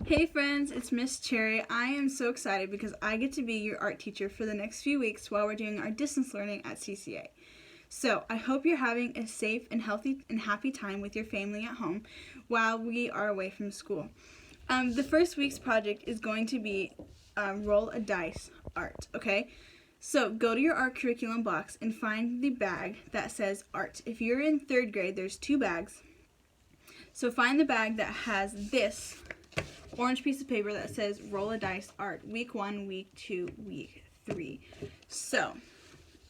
Hey friends, it's Miss Cherry. I am so excited because I get to be your art teacher for the next few weeks while we're doing our distance learning at CCA. So I hope you're having a safe and healthy and happy time with your family at home while we are away from school. The first week's project is going to be roll a dice art, okay? So go to your art curriculum box and find the bag that says art. If you're in 3rd grade, there's 2 bags. So find the bag that has this orange piece of paper that says roll a dice art, week 1, week 2, week 3. So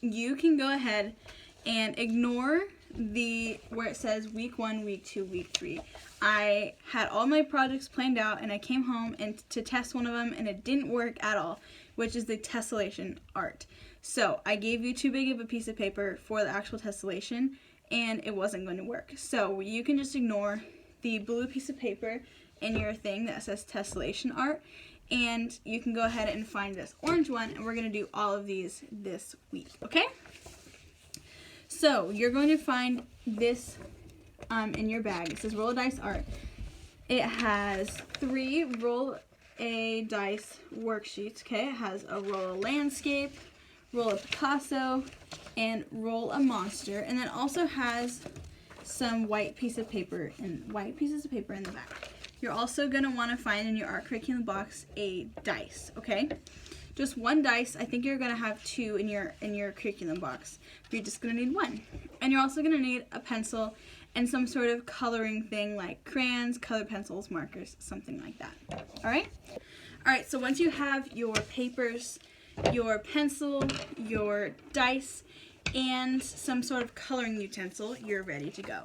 you can go ahead and ignore where it says week 1, week 2, week 3. I had all my projects planned out and I came home to test one of them and it didn't work at all, which is the tessellation art. So I gave you too big of a piece of paper for the actual tessellation and it wasn't going to work. So you can just ignore the blue piece of paper in your thing that says tessellation art, and you can go ahead and find this orange one, and we're going to do all of these this week, okay? So you're going to find this in your bag. It says roll a dice art. It has 3 roll a dice worksheets, okay? It has a roll a landscape, roll a Picasso, and roll a monster, and then also has some white pieces of paper in the back. You're also going to want to find in your art curriculum box a dice, okay? Just 1 dice. I think you're going to have 2 in your curriculum box. You're just going to need 1. And you're also going to need a pencil and some sort of coloring thing like crayons, colored pencils, markers, something like that. All right? All right, so once you have your papers, your pencil, your dice, and some sort of coloring utensil, you're ready to go.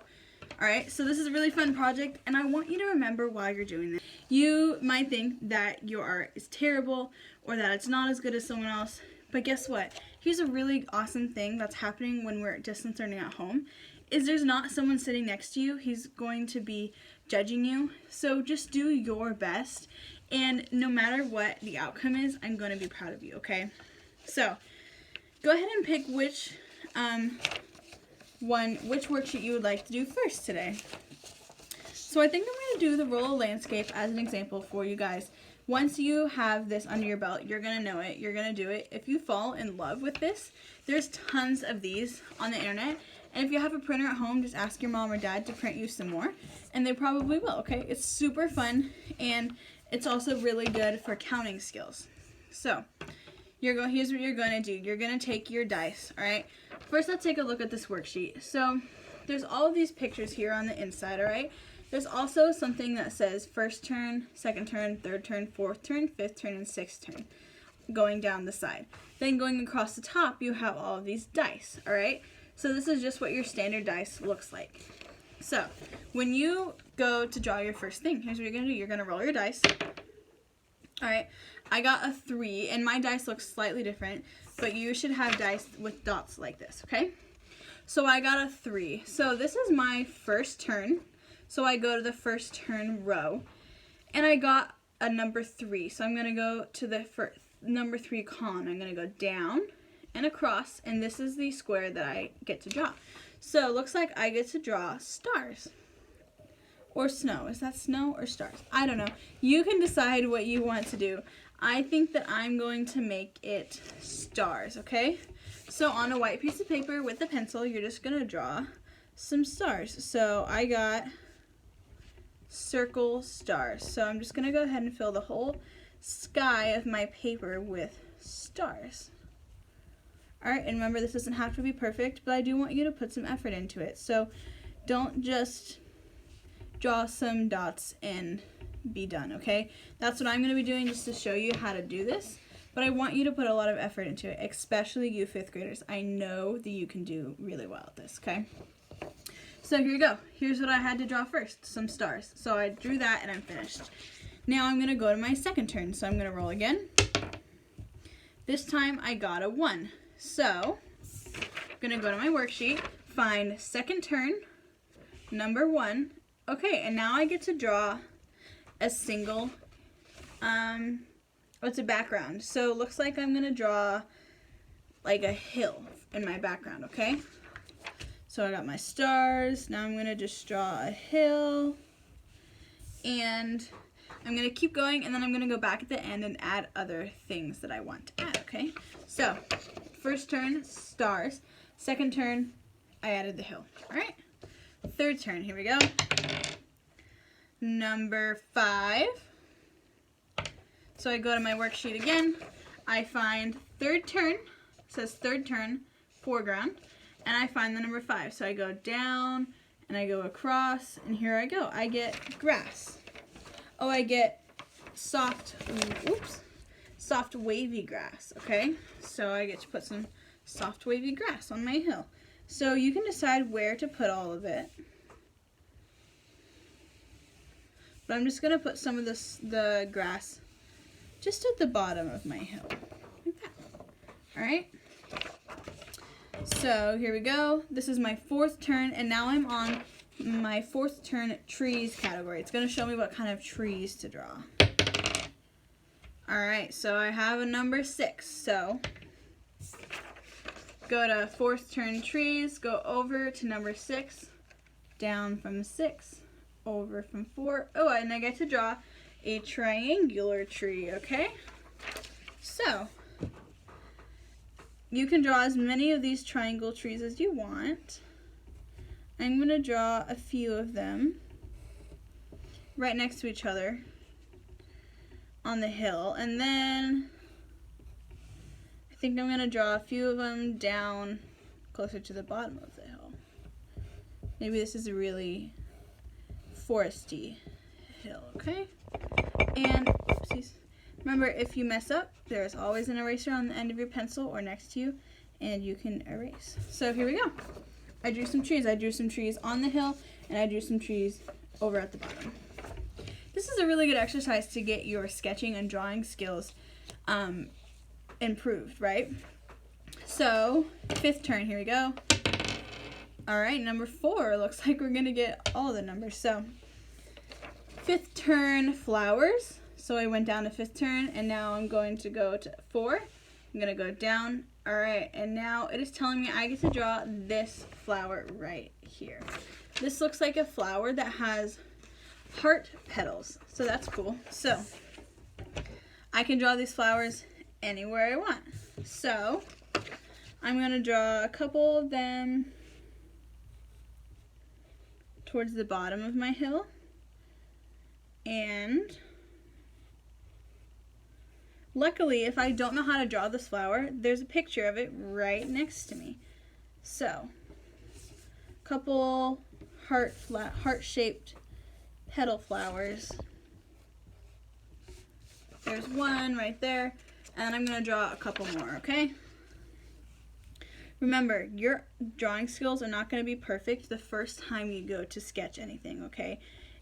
Alright, so this is a really fun project, and I want you to remember while you're doing this. You might think that your art is terrible, or that it's not as good as someone else, but guess what? Here's a really awesome thing that's happening when we're distance learning at home, is there's not someone sitting next to you. He's going to be judging you, so just do your best, and no matter what the outcome is, I'm going to be proud of you, okay? So, go ahead and pick which worksheet you would like to do first today. So I think I'm going to do the roll a landscape as an example for you guys. Once you have this under your belt, you're going to know it. You're going to do it. If you fall in love with this, there's tons of these on the internet. And if you have a printer at home, just ask your mom or dad to print you some more. And they probably will, okay? It's super fun, and it's also really good for counting skills. So here's what you're going to do. You're going to take your dice, all right? First, let's take a look at this worksheet. So there's all of these pictures here on the inside, all right? There's also something that says first turn, second turn, third turn, fourth turn, fifth turn, and sixth turn going down the side. Then going across the top, you have all of these dice, all right? So this is just what your standard dice looks like. So when you go to draw your first thing, here's what you're going to do. You're going to roll your dice. All right, I got a 3, and my dice looks slightly different, but you should have dice with dots like this, okay? So I got a 3. So this is my first turn. So I go to the first turn row, and I got a number 3. So I'm going to go to the number 3 column. I'm going to go down and across, and this is the square that I get to draw. So it looks like I get to draw stars. Or snow. Is that snow or stars? I don't know. You can decide what you want to do. I think that I'm going to make it stars, okay? So on a white piece of paper with a pencil, you're just going to draw some stars. So I got circle stars. So I'm just going to go ahead and fill the whole sky of my paper with stars. Alright, and remember, this doesn't have to be perfect, but I do want you to put some effort into it. So don't just draw some dots and be done, okay? That's what I'm going to be doing just to show you how to do this, but I want you to put a lot of effort into it, especially you 5th graders. I know that you can do really well at this, okay? So here you go. Here's what I had to draw first, some stars. So I drew that and I'm finished. Now I'm going to go to my second turn, so I'm going to roll again. This time I got a 1. So I'm going to go to my worksheet, find second turn, number 1. Okay, and now I get to draw a single, it's a background. So it looks like I'm going to draw like a hill in my background, okay? So I got my stars. Now I'm going to just draw a hill. And I'm going to keep going, and then I'm going to go back at the end and add other things that I want to add, okay? So, first turn, stars. Second turn, I added the hill. All right? Third turn, here we go. Number 5. So I go to my worksheet again. I find third turn, it says third turn, foreground, and I find the number 5. So I go down, and I go across, and here I go. I get grass. Oh, I get soft wavy grass, okay? So I get to put some soft wavy grass on my hill. So you can decide where to put all of it. But I'm just going to put some of the grass just at the bottom of my hill, like that. All right? So here we go. This is my 4th turn, and now I'm on my 4th turn trees category. It's going to show me what kind of trees to draw. All right, so I have a number 6. So go to 4th turn trees, go over to number 6, down from 6, over from 4. Oh, and I get to draw a triangular tree, okay? So you can draw as many of these triangle trees as you want. I'm going to draw a few of them right next to each other on the hill, and then I think I'm going to draw a few of them down closer to the bottom of the hill. Maybe this is a really foresty hill, okay? And oopsies. Remember, if you mess up, there's always an eraser on the end of your pencil or next to you, and you can erase. So here we go. I drew some trees. I drew some trees on the hill, and I drew some trees over at the bottom. This is a really good exercise to get your sketching and drawing skills improved, right? So, 5th turn, here we go. All right, number 4. Looks like we're going to get all the numbers. So, 5th turn, flowers. So I went down to 5th turn, and now I'm going to go to 4. I'm going to go down. All right, and now it is telling me I get to draw this flower right here. This looks like a flower that has heart petals, so that's cool. So I can draw these flowers anywhere I want. So I'm going to draw a couple of them towards the bottom of my hill, and luckily, if I don't know how to draw this flower, there's a picture of it right next to me. So, a couple heart-shaped petal flowers. There's one right there, and I'm going to draw a couple more, okay? Remember, your drawing skills are not going to be perfect the first time you go to sketch anything, okay?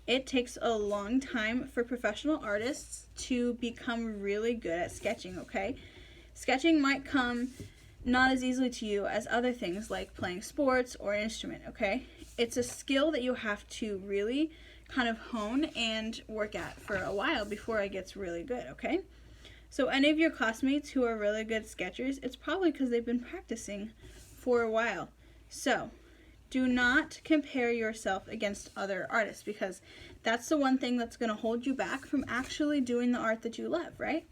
It takes a long time for professional artists to become really good at sketching, okay? Sketching might come not as easily to you as other things like playing sports or an instrument, okay? It's a skill that you have to really kind of hone and work at for a while before it gets really good, okay? So any of your classmates who are really good sketchers, it's probably because they've been practicing for a while. So do not compare yourself against other artists, because that's the one thing that's going to hold you back from actually doing the art that you love, right?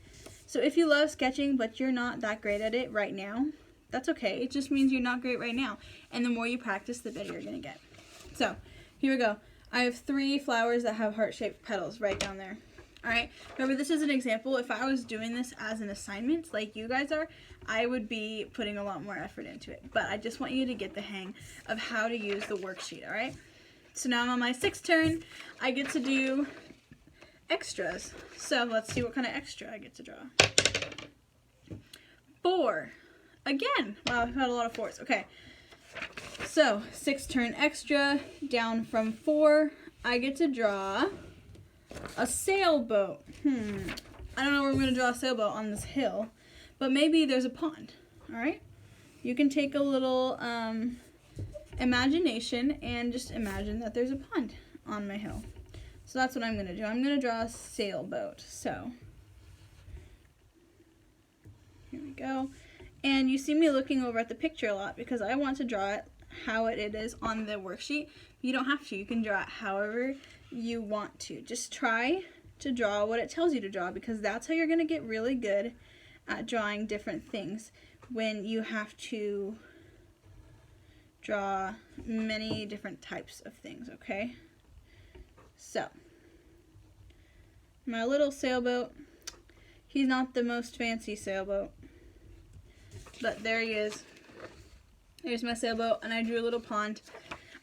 So if you love sketching but you're not that great at it right now, that's okay. It just means you're not great right now. And the more you practice, the better you're going to get. So here we go. I have 3 flowers that have heart-shaped petals right down there. All right, remember, this is an example. If I was doing this as an assignment like you guys are, I would be putting a lot more effort into it. But I just want you to get the hang of how to use the worksheet, all right? So now I'm on my 6th turn. I get to do extras. So let's see what kind of extra I get to draw. 4. Again. Wow, I've had a lot of 4s. Okay. So 6th turn extra, down from 4. I get to draw a sailboat. I don't know where I'm going to draw a sailboat on this hill, but maybe there's a pond, all right? You can take a little imagination and just imagine that there's a pond on my hill. So that's what I'm going to do. I'm going to draw a sailboat. So here we go. And you see me looking over at the picture a lot because I want to draw it how it is on the worksheet. You don't have to. You can draw it however you want to. Just try to draw what it tells you to draw, because that's how you're going to get really good at drawing different things when you have to draw many different types of things, okay? So, my little sailboat, he's not the most fancy sailboat, but there he is. There's my sailboat, and I drew a little pond.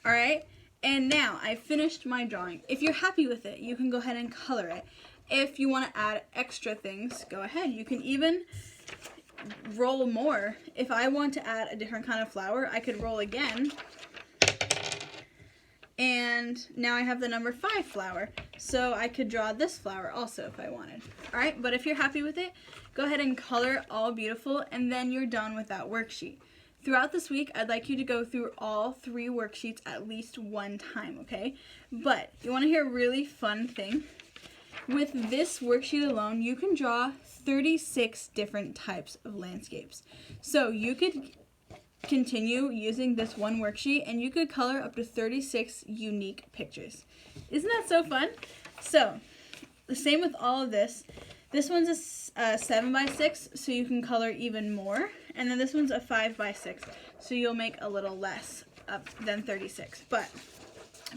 All right, and now I finished my drawing. If you're happy with it, you can go ahead and color it. If you want to add extra things, go ahead. You can even roll more. If I want to add a different kind of flower, I could roll again. And now I have the number 5 flower. So I could draw this flower also if I wanted. All right, but if you're happy with it, go ahead and color it all beautiful, and then you're done with that worksheet. Throughout this week, I'd like you to go through all 3 worksheets at least one time, okay? But you want to hear a really fun thing? With this worksheet alone, you can draw 36 different types of landscapes. So you could continue using this one worksheet, and you could color up to 36 unique pictures. Isn't that so fun? So, the same with all of this. This one's a 7x6, so you can color even more. And then this one's a 5x6, so you'll make a little less than 36. But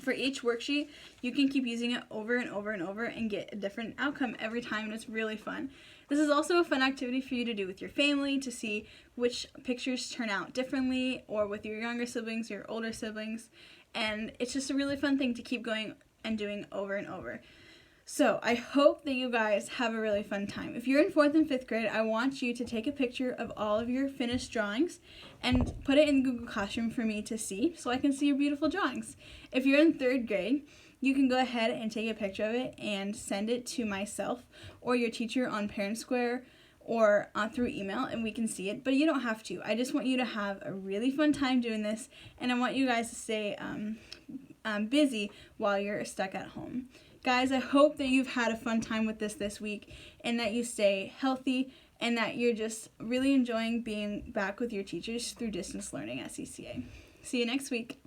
for each worksheet, you can keep using it over and over and over and get a different outcome every time, and it's really fun. This is also a fun activity for you to do with your family, to see which pictures turn out differently, or with your younger siblings, your older siblings. And it's just a really fun thing to keep going and doing over and over. So I hope that you guys have a really fun time. If you're in 4th and 5th grade, I want you to take a picture of all of your finished drawings and put it in Google Classroom for me to see, so I can see your beautiful drawings. If you're in 3rd grade, you can go ahead and take a picture of it and send it to myself or your teacher on Parent Square or through email, and we can see it, but you don't have to. I just want you to have a really fun time doing this, and I want you guys to stay busy while you're stuck at home. Guys, I hope that you've had a fun time with this week, and that you stay healthy, and that you're just really enjoying being back with your teachers through distance learning at CCA. See you next week.